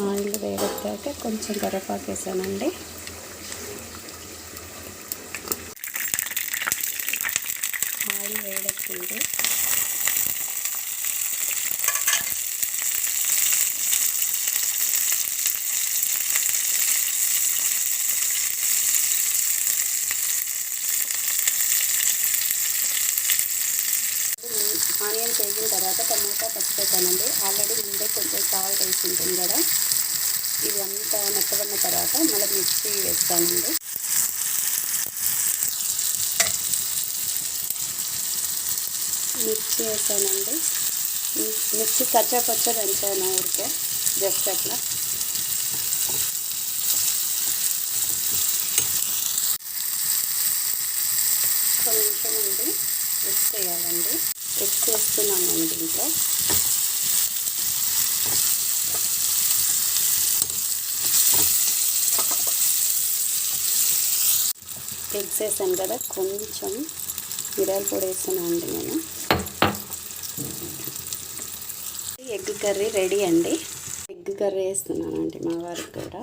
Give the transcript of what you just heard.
Oil వేడెక్కాక కొంచెం కరివేపాకు వేసానండి. ఆయిల్ వేడెక్కింది. ఆనియన్స్ వేగిన తర్వాత టమాటా పచ్చిపెట్టానండి. ఆల్రెడీ ముందే కొంచెం సాల్ట్ వేసి ఉంటుంది కదా. ఇదంతా మెత్తబడిన తర్వాత మళ్ళీ మిర్చి వేస్తానండి. మిర్చి వేసానండి. మిర్చి కచ్చా పచ్చ దంచాను ఊరికే జస్ట్ అట్లా. ఒక నిమిషం అండి ఎగ్స్ వేయాలండి. ఎగ్స్ వేస్తున్నాను దీంట్లో. ఎగ్స్ వేసాను కదా, కొంచెం మిరియాల పొడి వేస్తున్నాను అండి నేను. ఎగ్ కర్రీ రెడీ అండి. ఎగ్ కర్రీ వేస్తున్నానండి మా వారికి కూడా.